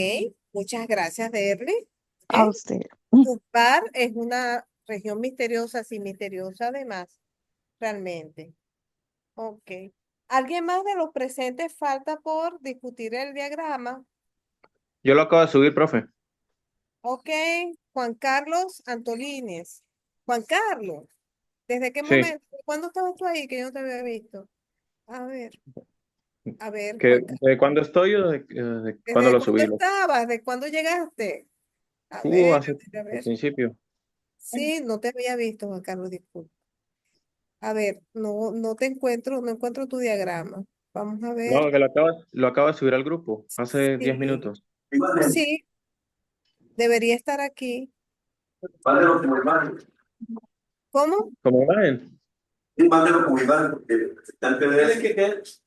S2: muchas gracias, Derly. ¿Ok?
S7: A usted.
S2: Upar es una región misteriosa, sí, misteriosa además, realmente. Ok. ¿Alguien más de los presentes falta por discutir el diagrama?
S3: Yo lo acabo de subir, profe.
S2: Ok, Juan Carlos Antolínez. Juan Carlos, ¿desde qué
S3: Sí,
S2: momento? ¿Cuándo estabas tú ahí que yo no te había visto? A ver,
S3: que
S2: Juan Carlos.
S3: ¿de cuándo estoy o de cuándo
S2: ¿Desde
S3: lo
S2: cuándo
S3: subí?
S2: estabas? ¿De cuándo llegaste? A ver,
S3: Hace
S2: a
S3: al
S2: ver.
S3: principio.
S2: Sí, no te había visto, Juan Carlos, disculpa. A ver, no, no te encuentro, no encuentro tu diagrama. Vamos a ver.
S3: No, que lo acabo de subir al grupo hace 10
S2: Sí,
S3: minutos.
S1: Igualmente,
S2: sí, debería estar aquí.
S1: mándelo como imagen.
S2: ¿Cómo?
S3: ¿Cómo ven?
S1: Sí, mándelo como imagen porque está en
S4: Tiene
S1: PDF.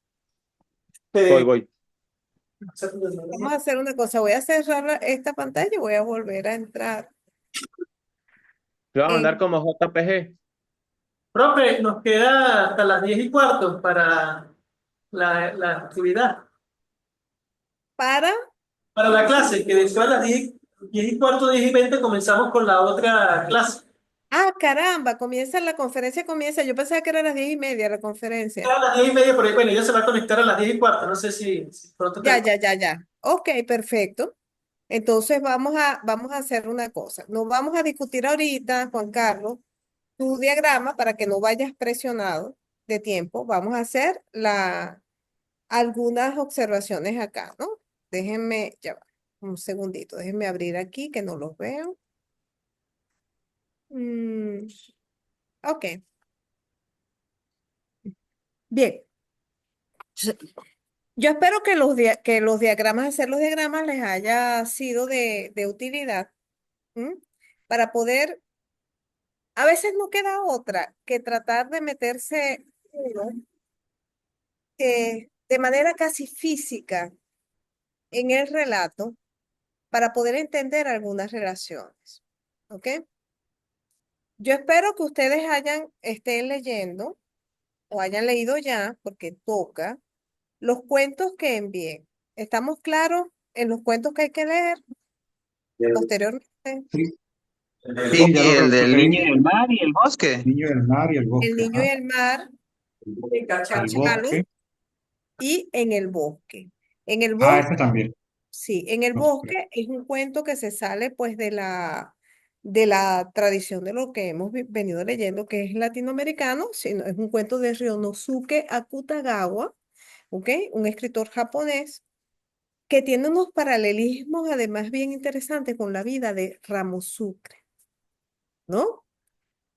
S3: Voy,
S4: que
S3: voy.
S2: Vamos a hacer una cosa. Voy a cerrar esta pantalla y voy a volver a entrar
S3: Lo voy a mandar
S2: en
S3: como JPG.
S4: Profe, nos queda hasta las 10:15 para la actividad,
S2: para.
S4: para la clase, que después a las 10:15, 10:20 comenzamos con la otra clase.
S2: Ah, caramba, comienza la conferencia, comienza. Yo pensaba que era a las 10:30 la conferencia.
S4: A las 10:30 por ahí, bueno, ella se va a conectar a las 10:15, no sé si pronto
S2: Ya,
S4: te...
S2: ya, ya, ya. Ok, perfecto. Entonces vamos a hacer una cosa. Nos vamos a discutir ahorita, Juan Carlos, tu diagrama para que no vayas presionado de tiempo. Vamos a hacer algunas observaciones acá, ¿no? Déjenme, ya va, un segundito, déjenme abrir aquí que no los veo. Mm, ok, bien. Yo espero que que los diagramas, hacer los diagramas les haya sido de utilidad, ¿m? Para poder, a veces no queda otra que tratar de meterse uno, de manera casi física en el relato para poder entender algunas relaciones, ¿ok? Yo espero que ustedes estén leyendo o hayan leído ya, porque toca, los cuentos que envié. ¿Estamos claros en los cuentos que hay que leer posteriormente?
S6: Sí,
S8: Sí,
S6: sí, ya lo
S8: el del niño
S6: capturé.
S8: y el mar y el bosque.
S6: Niño del mar y el
S2: El
S6: bosque,
S2: niño y
S6: ajá.
S2: el mar,
S6: El
S2: Cachalo
S6: bosque.
S2: y En el bosque. En el
S6: Ah,
S2: bosque,
S6: este también.
S2: sí, En el
S6: Lo capturé.
S2: bosque es un cuento que se sale pues de la tradición de lo que hemos venido leyendo, que es latinoamericano, sino es un cuento de Ryonosuke Akutagawa, ¿ok? Un escritor japonés que tiene unos paralelismos además bien interesantes con la vida de Ramo Sucre, ¿no?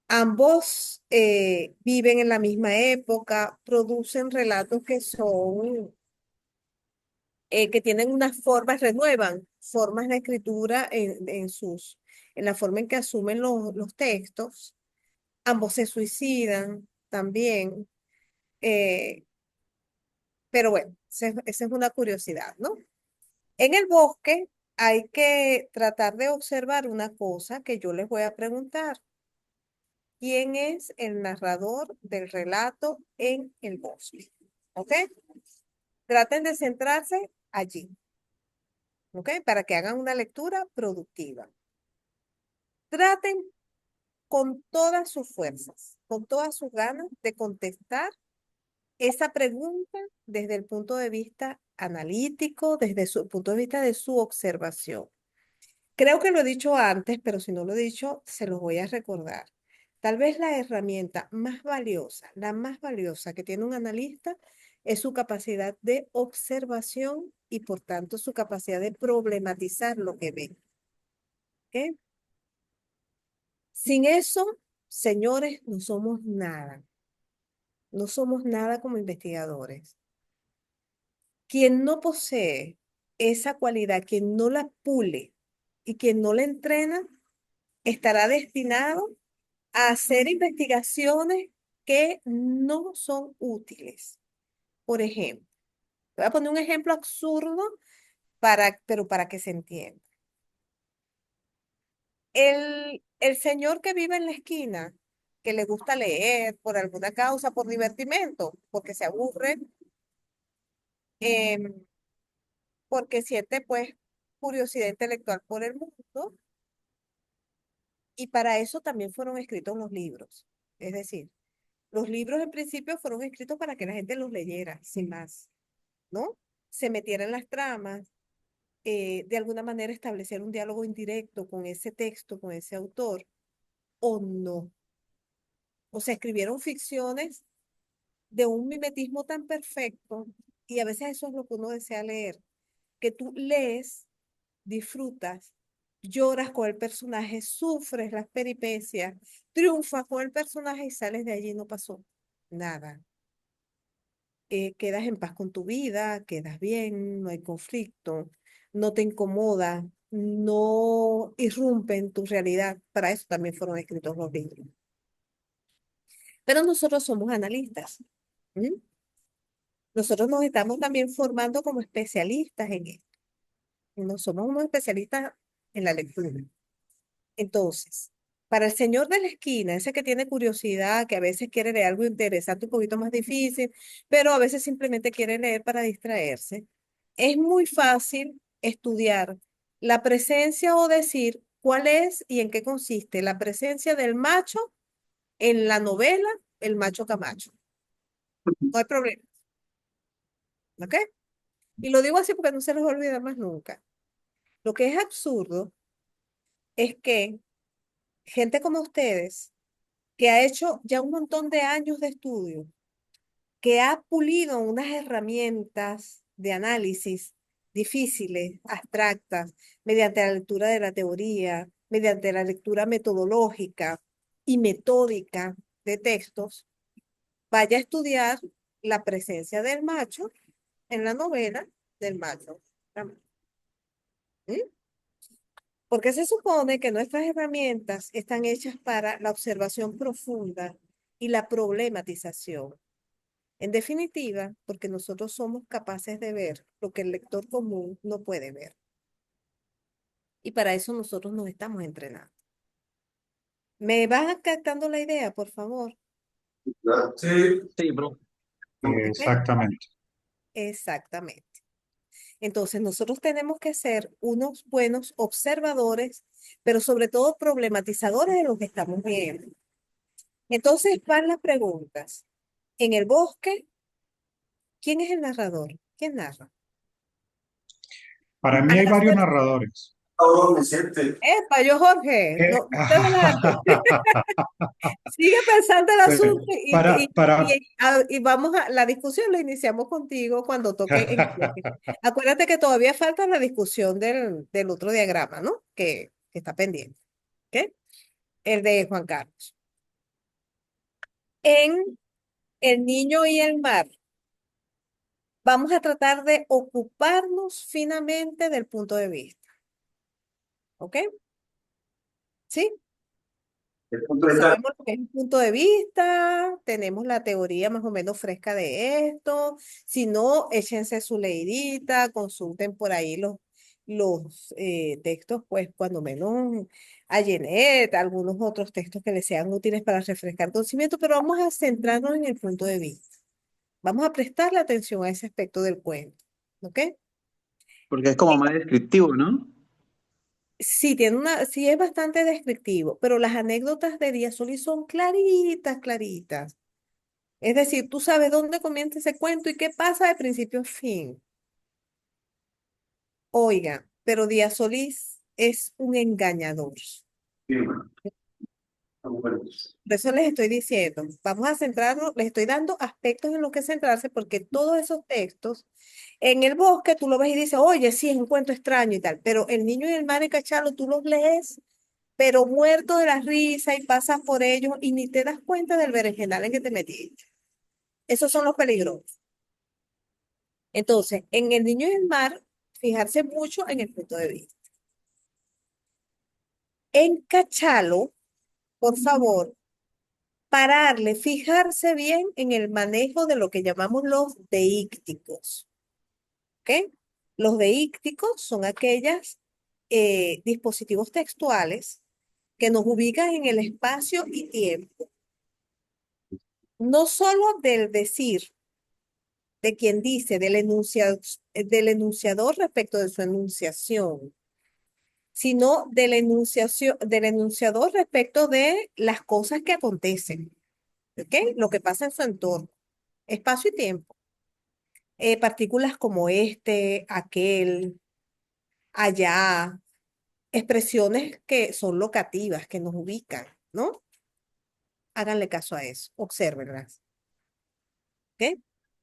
S2: Ambos viven en la misma época, producen relatos que son que tienen unas formas, renuevan formas de escritura en la forma en que asumen los textos. Ambos se suicidan también. eh, pero bueno, esa es una curiosidad, ¿no? En el bosque hay que tratar de observar una cosa que yo les voy a preguntar. ¿Quién es el narrador del relato en el bosque? ¿Ok? Traten de centrarse allí, ¿ok? Para que hagan una lectura productiva. Traten con todas sus fuerzas, con todas sus ganas de contestar esa pregunta desde el punto de vista analítico, desde su punto de vista de su observación. Creo que lo he dicho antes, pero si no lo he dicho, se los voy a recordar. Tal vez la herramienta más valiosa, la más valiosa que tiene un analista es su capacidad de observación y por tanto su capacidad de problematizar lo que ve. ¿Ok? Sin eso, señores, no somos nada. No somos nada como investigadores. Quien no posee esa cualidad, quien no la pule y quien no la entrena, estará destinado a hacer investigaciones que no son útiles. Por ejemplo, voy a poner un ejemplo absurdo, pero para que se entienda. El señor que vive en la esquina, que le gusta leer por alguna causa, por divertimento, porque se aburre, em, porque siente pues curiosidad intelectual por el mundo, y para eso también fueron escritos los libros. Es decir, los libros en principio fueron escritos para que la gente los leyera, sin más, ¿no? Se metiera en las tramas, de alguna manera establecer un diálogo indirecto con ese texto, con ese autor, o no. O sea, escribieron ficciones de un mimetismo tan perfecto, y a veces eso es lo que uno desea leer, que tú lees, disfrutas, lloras con el personaje, sufres las peripecias, triunfas con el personaje y sales de allí y no pasó nada. Quedas en paz con tu vida, quedas bien, no hay conflicto, no te incomoda, no irrumpe en tu realidad. Para eso también fueron escritos los libros. Pero nosotros somos analistas. ¿M? Nosotros nos estamos también formando como especialistas en esto. No somos unos especialistas en la lectura. Entonces, para el señor de la esquina, ese que tiene curiosidad, que a veces quiere leer algo interesante, un poquito más difícil, pero a veces simplemente quiere leer para distraerse, es muy fácil estudiar la presencia o decir cuál es y en qué consiste la presencia del macho en la novela El macho Camacho. No hay problema, ¿ok? Y lo digo así porque no se les va a olvidar más nunca. Lo que es absurdo es que gente como ustedes, que ha hecho ya un montón de años de estudio, que ha pulido unas herramientas de análisis difíciles, abstractas, mediante la lectura de la teoría, mediante la lectura metodológica y metódica de textos, vaya a estudiar la presencia del macho en la novela del macho. ¿Mm? Porque se supone que nuestras herramientas están hechas para la observación profunda y la problematización. En definitiva, porque nosotros somos capaces de ver lo que el lector común no puede ver. Y para eso nosotros nos estamos entrenando. ¿Me vas captando la idea, por favor?
S4: Sí, sí, bro.
S2: ¿Ok?
S6: Exactamente.
S2: Exactamente. Entonces, nosotros tenemos que ser unos buenos observadores, pero sobre todo problematizadores de lo que estamos viendo. Entonces, van las preguntas. En el bosque, ¿quién es el narrador? ¿Quién narra?
S6: Para mí
S2: Al
S6: hay varios
S2: nacer,
S6: narradores.
S1: Ahora me siente.
S2: ¡epa, yo, Jorge!
S6: Eh,
S2: No, no te adelantes. Sigue pensando el
S6: Bueno,
S2: asunto
S6: para,
S2: y vamos a la discusión, la iniciamos contigo cuando toque en el bloque. Acuérdate que todavía falta la discusión del otro diagrama, ¿no? Que está pendiente. ¿Ok? El de Juan Carlos. En El niño y el mar, vamos a tratar de ocuparnos finamente del punto de vista. ¿Ok? ¿Sí?
S1: El punto de vista,
S2: Sabemos lo que es un punto de vista, tenemos la teoría más o menos fresca de esto. Si no, échense su leidita, consulten por ahí los textos, pues cuando menos a Genet, algunos otros textos que les sean útiles para refrescar conocimiento, pero vamos a centrarnos en el punto de vista. Vamos a prestarle atención a ese aspecto del cuento. ¿Ok?
S8: Porque es como más descriptivo, ¿no?
S2: Sí, sí es bastante descriptivo, pero las anécdotas de Díaz Solís son claritas, claritas. Es decir, tú sabes dónde comienza ese cuento y qué pasa de principio a fin. Oiga, pero Díaz Solís es un engañador.
S1: sí, bueno,
S2: Por eso les estoy diciendo, vamos a centrarnos, les estoy dando aspectos en los que centrarse, porque todos esos textos, en el bosque tú lo ves y dices, oye, sí, es un cuento extraño y tal, pero El niño y el mar en Cachalo tú los lees, pero muerto de la risa y pasas por ellos y ni te das cuenta del berenjenal en que te metiste. Esos son los peligrosos. Entonces, en El niño y el mar, fijarse mucho en el punto de vista. En Cachalo, por favor, pararle, fijarse bien en el manejo de lo que llamamos los deícticos. ¿Ok? Los deícticos son aquellos dispositivos textuales que nos ubican en el espacio y tiempo. No solo del decir, de quien dice, del enunciador respecto de su enunciación, sino del enunciador respecto de las cosas que acontecen, ¿ok? Lo que pasa en su entorno, espacio y tiempo. Partículas como este, aquel, allá, expresiones que son locativas, que nos ubican, ¿no? Háganle caso a eso, obsérvenlas, ¿ok?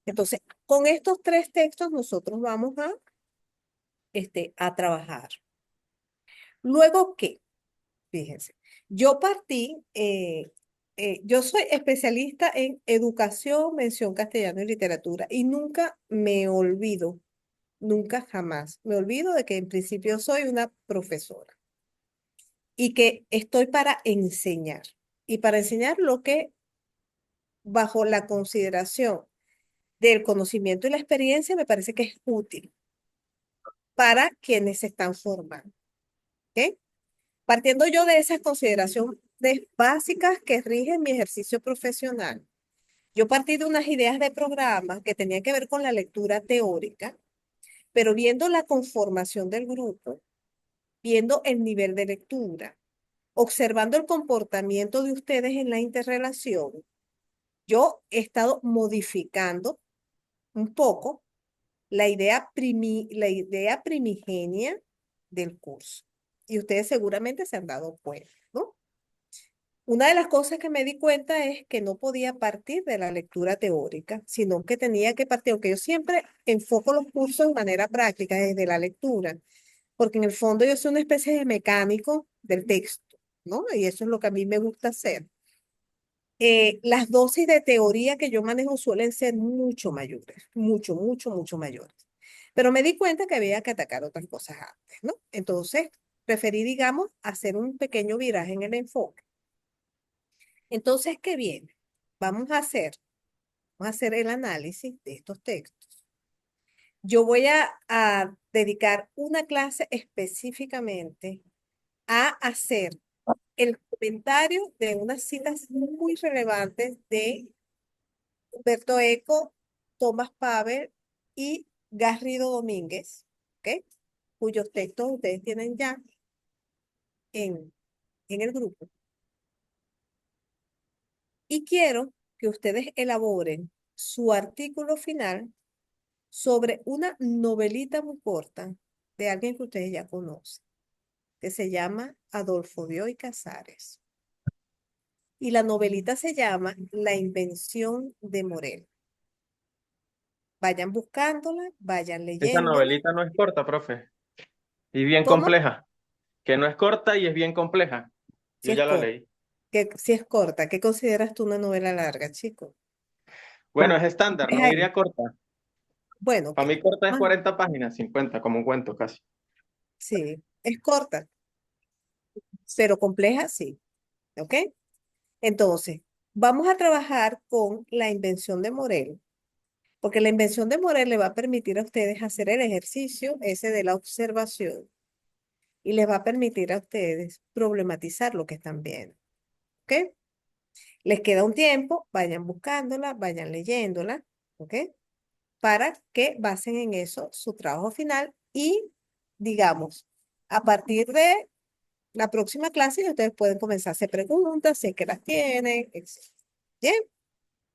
S2: Entonces, con estos tres textos nosotros vamos a trabajar. Luego, ¿qué? Fíjense, yo yo soy especialista en educación, mención castellano y literatura y nunca me olvido, nunca jamás me olvido de que en principio soy una profesora y que estoy para enseñar y para enseñar lo que bajo la consideración del conocimiento y la experiencia me parece que es útil para quienes se están formando. ¿Ok? Partiendo yo de esas consideraciones básicas que rigen mi ejercicio profesional, yo partí de unas ideas de programa que tenían que ver con la lectura teórica, pero viendo la conformación del grupo, viendo el nivel de lectura, observando el comportamiento de ustedes en la interrelación, yo he estado modificando un poco la idea primigenia del curso. Y ustedes seguramente se han dado cuenta, ¿no? Una de las cosas que me di cuenta es que no podía partir de la lectura teórica, sino que tenía que partir, aunque yo siempre enfoco los cursos de manera práctica desde la lectura, porque en el fondo yo soy una especie de mecánico del texto, ¿no? Y eso es lo que a mí me gusta hacer. Las dosis de teoría que yo manejo suelen ser mucho mayores, mucho, mucho, mucho mayores. Pero me di cuenta que había que atacar otras cosas antes, ¿no? Entonces, preferí, digamos, hacer un pequeño viraje en el enfoque. Entonces, ¿qué viene? Vamos a hacer el análisis de estos textos. Yo voy a dedicar una clase específicamente a hacer el comentario de unas citas muy relevantes de Humberto Eco, Thomas Paver y Garrido Domínguez, ¿ok? Cuyos textos ustedes tienen ya en, en el grupo. Y quiero que ustedes elaboren su artículo final sobre una novelita muy corta de alguien que ustedes ya conocen, que se llama Adolfo Bioy Casares. Y la novelita se llama La invención de Morel. Vayan buscándola, vayan
S3: Esa
S2: leyéndola.
S3: novelita no es corta, profe, y bien
S2: ¿Cómo?
S3: compleja. Que no es corta y es bien compleja.
S2: Si
S3: Yo
S2: es
S3: ya la
S2: corta.
S3: leí.
S2: Si es corta, ¿qué consideras tú una novela larga, chico?
S3: Bueno, es estándar,
S2: ¿Ves
S3: no
S2: ahí?
S3: diría corta.
S2: Bueno, ok.
S3: Para mí corta es
S2: Ah,
S3: 40 páginas, 50, como un cuento casi.
S2: sí, es corta, pero compleja, sí. ¿Ok? Entonces, vamos a trabajar con la invención de Morel, porque la invención de Morel le va a permitir a ustedes hacer el ejercicio ese de la observación y les va a permitir a ustedes problematizar lo que están viendo. ¿Ok? Les queda un tiempo, vayan buscándola, vayan leyéndola, ¿ok? Para que basen en eso su trabajo final y, digamos, a partir de la próxima clase ya ustedes pueden comenzar a hacer preguntas, si es que las tienen, etc. ¿Bien?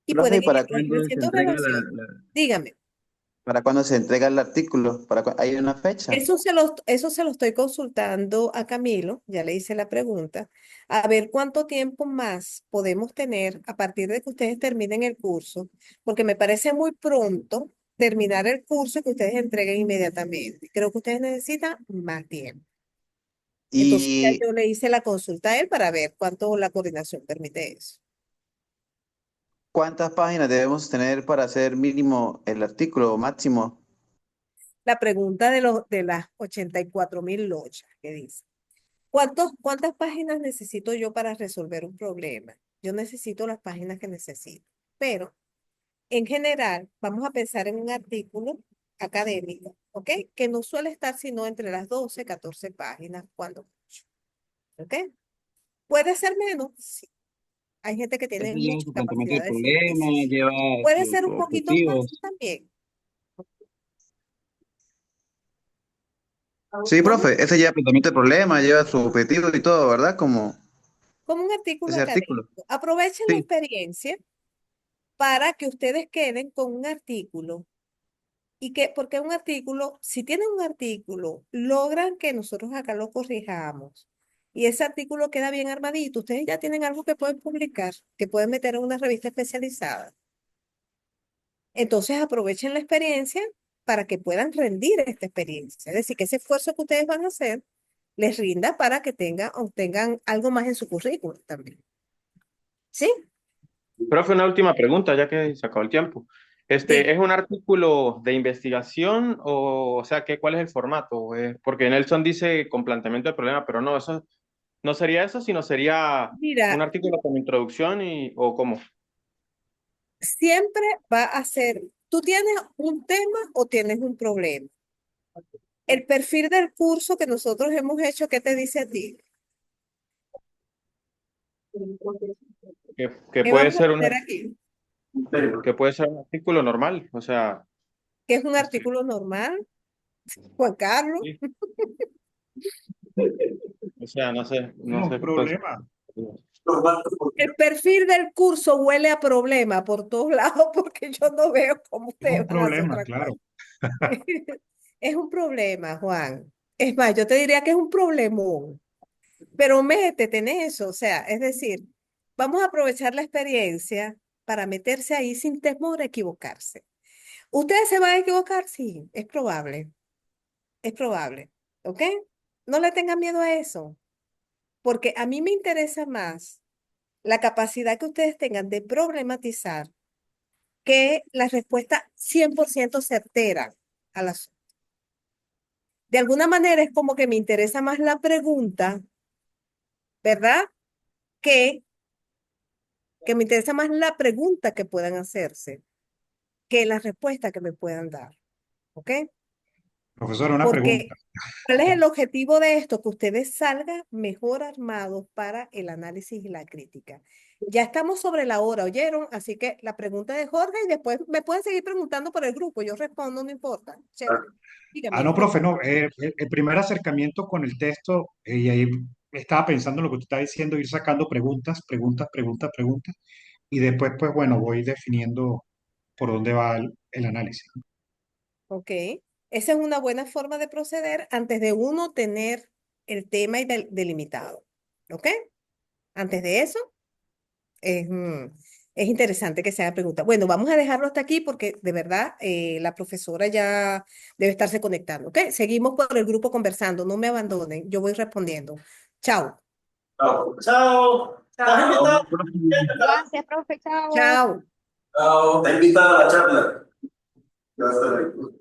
S2: Y
S8: Profe,
S2: pueden
S8: ¿y para
S2: ir
S8: cuándo se
S2: haciendo
S8: entrega
S2: relación. Dígame.
S8: para cuándo se entrega el artículo? ¿Hay una fecha?
S2: Eso se lo estoy consultando a Camilo, ya le hice la pregunta, a ver cuánto tiempo más podemos tener a partir de que ustedes terminen el curso, porque me parece muy pronto terminar el curso y que ustedes entreguen inmediatamente. Creo que ustedes necesitan más tiempo. Entonces ya
S8: ¿Y
S2: yo le hice la consulta a él para ver cuánto la coordinación permite eso.
S8: cuántas páginas debemos tener para hacer mínimo el artículo máximo?
S2: La pregunta de las 84.000 lochas que dice. ¿Cuántas páginas necesito yo para resolver un problema? Yo necesito las páginas que necesito. Pero en general, vamos a pensar en un artículo académico, ¿ok? Que no suele estar sino entre las 12, 14 páginas, cuando mucho, ¿ok? ¿Puede ser menos? Sí. Hay gente que tiene
S6: Este lleva
S2: mucha
S6: su planteamiento
S2: capacidad
S6: de
S2: de
S6: problema,
S2: síntesis.
S6: lleva
S2: Puede
S6: sus
S2: ser un poquito más
S6: objetivos.
S2: también.
S8: Sí,
S2: ¿Cómo?
S8: profe, ese lleva planteamiento de problema, lleva su objetivo y todo, ¿verdad? Como
S2: Como un artículo
S8: ese artículo.
S2: académico. Aprovechen la
S8: Sí.
S2: experiencia para que ustedes queden con un artículo. Y que, porque un artículo, si tienen un artículo, logran que nosotros acá lo corrijamos. Y ese artículo queda bien armadito. Ustedes ya tienen algo que pueden publicar, que pueden meter en una revista especializada. Entonces aprovechen la experiencia para que puedan rendir esta experiencia. Es decir, que ese esfuerzo que ustedes van a hacer les rinda para que obtengan algo más en su currículum también. ¿Sí?
S3: Profe, una última pregunta, ya que se acabó el tiempo.
S2: Diga.
S3: ¿Es un artículo de investigación o sea, cuál es el formato? Porque Nelson dice con planteamiento de problema, pero no, eso no sería eso, sino sería un
S2: Mira,
S3: artículo con introducción o cómo.
S2: siempre va a ser, ¿tú tienes un tema o tienes un problema? El perfil del curso que nosotros hemos hecho, ¿qué te dice a ti?
S3: Que
S2: ¿Qué
S3: puede
S2: vamos a
S3: ser
S2: poner aquí?
S3: que puede ser un artículo normal, o sea,
S2: ¿Qué es un
S3: este,
S2: artículo normal? Juan Carlos.
S3: sí, o sea, no
S6: No,
S3: sé, pues,
S6: problema.
S2: El perfil del curso huele a problema por todos lados porque yo no veo cómo
S6: Es
S2: ustedes
S6: un
S2: van a hacer
S6: problema,
S2: otra cosa.
S6: claro.
S2: Es un problema, Juan. Es más, yo te diría que es un problemón, pero métete en eso. O sea, es decir, vamos a aprovechar la experiencia para meterse ahí sin temor a equivocarse. ¿Ustedes se van a equivocar? Sí, es probable. Es probable, ¿ok? No le tengan miedo a eso, porque a mí me interesa más la capacidad que ustedes tengan de problematizar que la respuesta 100% certera a las. De alguna manera es como que me interesa más la pregunta, ¿verdad? Que, que me interesa más la pregunta que puedan hacerse que la respuesta que me puedan dar, ¿ok?
S6: Profesor, una pregunta.
S2: Porque, ¿cuál es el objetivo de esto? Que ustedes salgan mejor armados para el análisis y la crítica. Ya estamos sobre la hora, ¿oyeron? Así que la pregunta de Jorge y después me pueden seguir preguntando por el grupo. Yo respondo, no importa. Chévere.
S6: Ah,
S2: Dígame.
S6: no, profe, no. El primer acercamiento con el texto, y ahí estaba pensando en lo que usted está diciendo, ir sacando preguntas, preguntas, preguntas, preguntas, y después, pues bueno, voy definiendo por dónde va el análisis.
S2: Ok. Esa es una buena forma de proceder antes de uno tener el tema delimitado. ¿Ok? Antes de eso, es interesante que se haga pregunta. Bueno, vamos a dejarlo hasta aquí porque de verdad la profesora ya debe estarse conectando. ¿Ok? Seguimos por el grupo conversando. No me abandonen. Yo voy respondiendo. Chao.
S1: Chao.
S4: Chao. ¿Estás invitado?
S7: Gracias, profe, chao.
S2: Chao.
S1: Chao. Está invitada a la charla. Ya está ahí.